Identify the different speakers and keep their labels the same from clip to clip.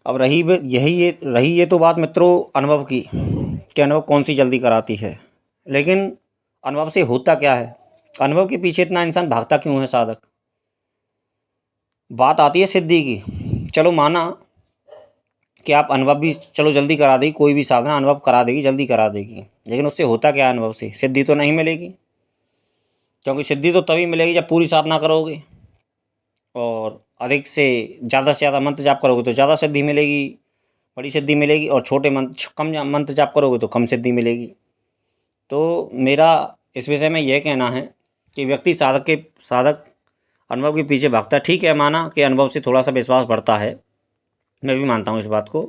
Speaker 1: अब रही ये तो बात मित्रों अनुभव की, कि अनुभव कौन सी जल्दी कराती है। लेकिन अनुभव से होता क्या है, अनुभव के पीछे इतना इंसान भागता क्यों है साधक। बात आती है सिद्धि की, चलो माना कि आप अनुभव भी चलो जल्दी करा देगी, कोई भी साधना अनुभव करा देगी, जल्दी करा देगी, लेकिन उससे होता क्या है, अनुभव से सिद्धि तो नहीं मिलेगी। क्योंकि सिद्धि तो तभी मिलेगी जब पूरी साधना करोगे और अधिक से ज़्यादा मंत्र जाप करोगे तो ज़्यादा सिद्धि मिलेगी, बड़ी सिद्धि मिलेगी, और कम मंत्र जाप करोगे तो कम सिद्धि मिलेगी। तो मेरा इस विषय में यह कहना है कि व्यक्ति साधक अनुभव के पीछे भागता है। ठीक है, माना कि अनुभव से थोड़ा सा विश्वास बढ़ता है, मैं भी मानता हूँ इस बात को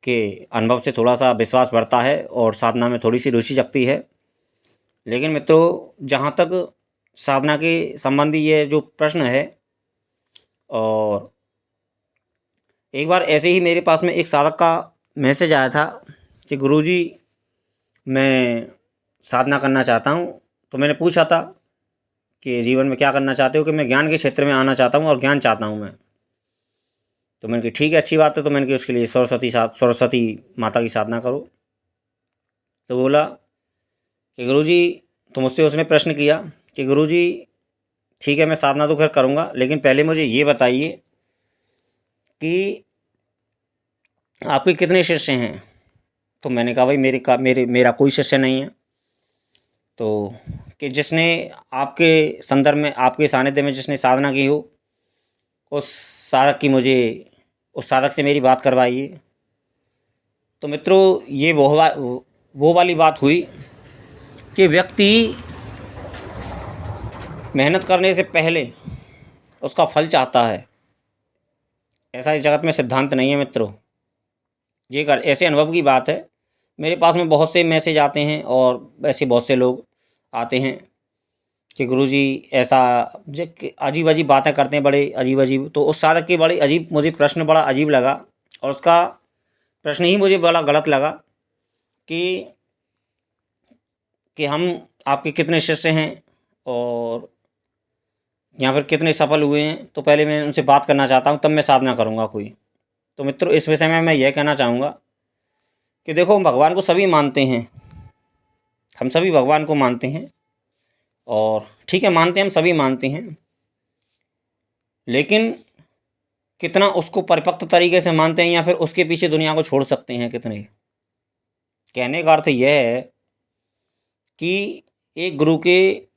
Speaker 1: कि अनुभव से थोड़ा सा विश्वास बढ़ता है और साधना में थोड़ी सी रुचि जगती है। लेकिन मित्रों, जहाँ तक साधना के संबंधी ये जो प्रश्न है, और एक बार ऐसे ही मेरे पास में एक साधक का मैसेज आया था कि गुरुजी मैं साधना करना चाहता हूँ। तो मैंने पूछा था कि जीवन में क्या करना चाहते हो, कि मैं ज्ञान के क्षेत्र में आना चाहता हूँ और ज्ञान चाहता हूँ मैं। तो मैंने कहा ठीक है, अच्छी बात है। तो मैंने कहा उसके लिए सरस्वती माता की साधना करो। तो बोला कि गुरुजी, तो मुझसे उसने प्रश्न किया कि गुरुजी ठीक है, मैं साधना तो खैर करूँगा, लेकिन पहले मुझे ये बताइए कि आपके कितने शिष्य हैं। तो मैंने कहा भाई मेरा कोई शिष्य नहीं है। तो कि जिसने आपके संदर्भ में, आपके सानिध्य में जिसने साधना की हो, उस साधक से मेरी बात करवाइए। तो मित्रों, ये वो वाली बात हुई कि व्यक्ति मेहनत करने से पहले उसका फल चाहता है। ऐसा इस जगत में सिद्धांत नहीं है मित्रों, ऐसे अनुभव की बात है। मेरे पास में बहुत से मैसेज आते हैं और ऐसे बहुत से लोग आते हैं कि गुरुजी ऐसा अजीब अजीब बातें करते हैं, बड़े अजीब अजीब। तो उस साधक के बड़े अजीब, मुझे प्रश्न बड़ा अजीब लगा, और उसका प्रश्न ही मुझे बड़ा गलत लगा कि हम आपके कितने शिष्य हैं और या फिर कितने सफल हुए हैं। तो पहले मैं उनसे बात करना चाहता हूँ, तब मैं साधना करूँगा कोई। तो मित्रों, इस विषय में मैं यह कहना चाहूँगा कि देखो, हम भगवान को सभी मानते हैं, हम सभी भगवान को मानते हैं, और ठीक है, मानते हैं, हम सभी मानते हैं, लेकिन कितना उसको परिपक्व तरीके से मानते हैं, या फिर उसके पीछे दुनिया को छोड़ सकते हैं कितने। कहने का अर्थ यह है कि एक गुरु के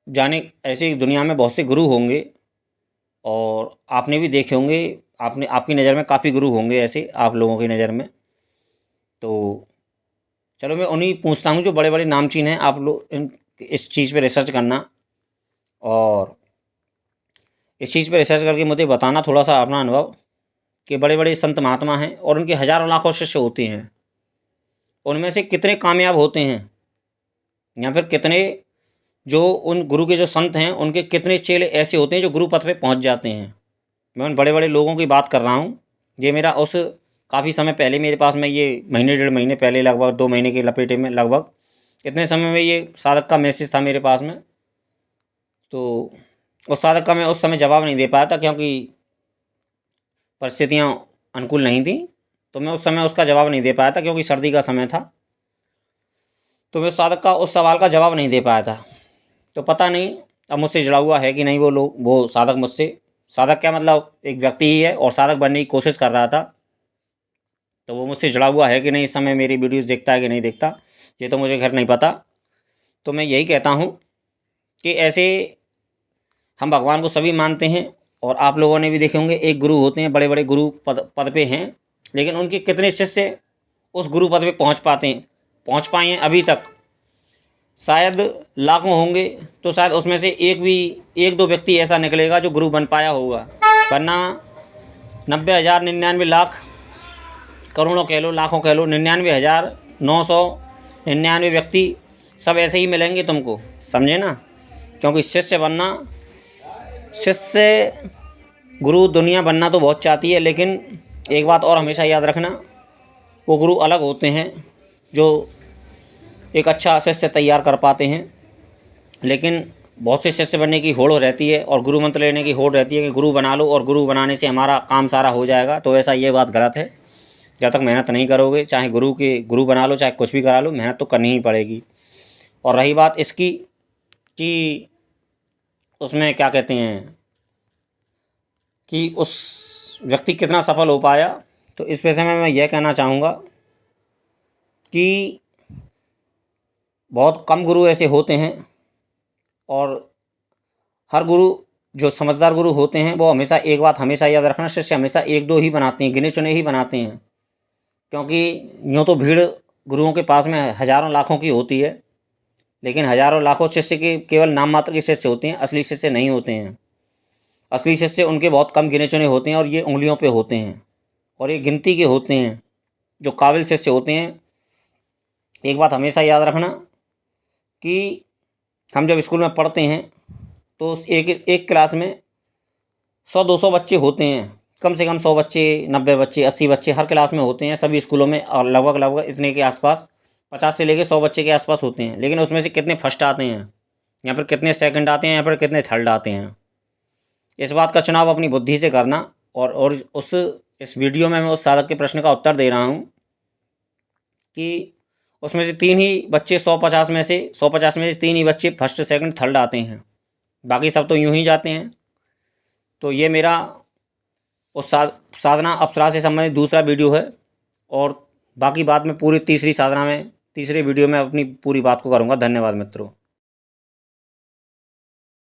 Speaker 1: जाने, ऐसे दुनिया में बहुत से गुरु होंगे, और आपने भी देखे होंगे, आपकी नज़र में काफ़ी गुरु होंगे ऐसे, आप लोगों की नज़र में। तो चलो मैं उन्हीं पूछता हूँ जो बड़े बड़े नामचीन हैं। आप लोग इस चीज़ पे रिसर्च करना, और इस चीज़ पे रिसर्च करके मुझे बताना थोड़ा सा अपना अनुभव, कि बड़े बड़े संत महात्मा हैं और उनके हज़ारों लाखों शिष्य होते हैं, उनमें से कितने कामयाब होते हैं, या फिर कितने जो उन गुरु के जो संत हैं उनके कितने चेले ऐसे होते हैं जो गुरु पद पे पहुंच जाते हैं। मैं उन बड़े बड़े लोगों की बात कर रहा हूँ। ये मेरा उस काफ़ी समय पहले मेरे पास में, ये महीने 1.5 महीने पहले, लगभग 2 महीने के लपेटे में, लगभग इतने समय में ये साधक का मैसेज था मेरे पास में। तो उस साधक का मैं उस समय जवाब नहीं दे पाया था, क्योंकि परिस्थितियाँ अनुकूल नहीं थी। तो मैं उस समय उसका जवाब नहीं दे पाया था, क्योंकि सर्दी का समय था। तो मैं साधक का उस सवाल का जवाब नहीं दे पाया था। तो पता नहीं अब मुझसे जुड़ा हुआ है कि नहीं वो साधक मुझसे, साधक क्या मतलब एक व्यक्ति ही है और साधक बनने की कोशिश कर रहा था। तो वो मुझसे जुड़ा हुआ है कि नहीं, इस समय मेरी वीडियोस देखता है कि नहीं देखता, ये तो मुझे घर नहीं पता। तो मैं यही कहता हूँ कि ऐसे हम भगवान को सभी मानते हैं, और आप लोगों ने भी देखे होंगे, एक गुरु होते हैं, बड़े बड़े गुरु पद पे हैं, लेकिन उनके कितने शिष्य उस गुरु पद पे पहुँच पाए हैं अभी तक। शायद लाखों होंगे, तो शायद उसमें से एक दो व्यक्ति ऐसा निकलेगा जो गुरु बन पाया होगा, वरना 90,000, 99 लाख, करोड़ों कह लो, लाखों कह लो, 99,999 व्यक्ति सब ऐसे ही मिलेंगे तुमको, समझे ना। क्योंकि गुरु दुनिया बनना तो बहुत चाहती है, लेकिन एक बात और हमेशा याद रखना, वो गुरु अलग होते हैं जो एक अच्छा शिष्य तैयार कर पाते हैं, लेकिन बहुत से शिष्य बनने की होड़ रहती है और गुरु मंत्र लेने की होड़ रहती है कि गुरु बना लो और गुरु बनाने से हमारा काम सारा हो जाएगा। तो ऐसा ये बात गलत है। जब तक मेहनत नहीं करोगे, चाहे गुरु बना लो, चाहे कुछ भी करा लो, मेहनत तो करनी ही पड़ेगी। और रही बात इसकी कि उसमें क्या कहते हैं कि उस व्यक्ति कितना सफल हो पाया, तो इस विषय में मैं यह कहना चाहूँगा कि बहुत कम गुरु ऐसे होते हैं और हर गुरु, जो समझदार गुरु होते हैं, वो हमेशा एक बात हमेशा याद रखना, शिष्य हमेशा एक दो ही बनाते हैं, गिने चुने ही बनाते हैं। क्योंकि यूँ तो भीड़ गुरुओं के पास में हज़ारों लाखों की होती है, लेकिन हज़ारों लाखों शिष्य के केवल नाम मात्र के शिष्य होते हैं, असली शिष्य नहीं होते हैं। असली शिष्य उनके बहुत कम गिने चुने होते हैं और ये उंगलियों पे होते हैं और ये गिनती के होते हैं जो काबिल शिष्य होते हैं। एक बात हमेशा याद रखना कि हम जब स्कूल में पढ़ते हैं तो उस एक क्लास में 100-200 बच्चे होते हैं, कम से कम 100 बच्चे, 90 बच्चे, 80 बच्चे हर क्लास में होते हैं सभी स्कूलों में, और लगभग इतने के आसपास 50 से लेकर 100 बच्चे के आसपास होते हैं। लेकिन उसमें से कितने फर्स्ट आते हैं, यहाँ पर कितने सेकंड आते हैं, यहाँ पर कितने थर्ड आते हैं। इस बात का चुनाव अपनी बुद्धि से करना। और इस वीडियो में मैं उस साधक के प्रश्न का उत्तर दे रहा हूँ कि उसमें से 3 ही बच्चे 150 में से 3 ही बच्चे फर्स्ट सेकंड थर्ड आते हैं, बाकी सब तो यूं ही जाते हैं। तो ये मेरा उस साधना अप्सरा से संबंधित दूसरा वीडियो है, और बाकी बात मैं पूरी तीसरे वीडियो में अपनी पूरी बात को करूँगा। धन्यवाद मित्रों।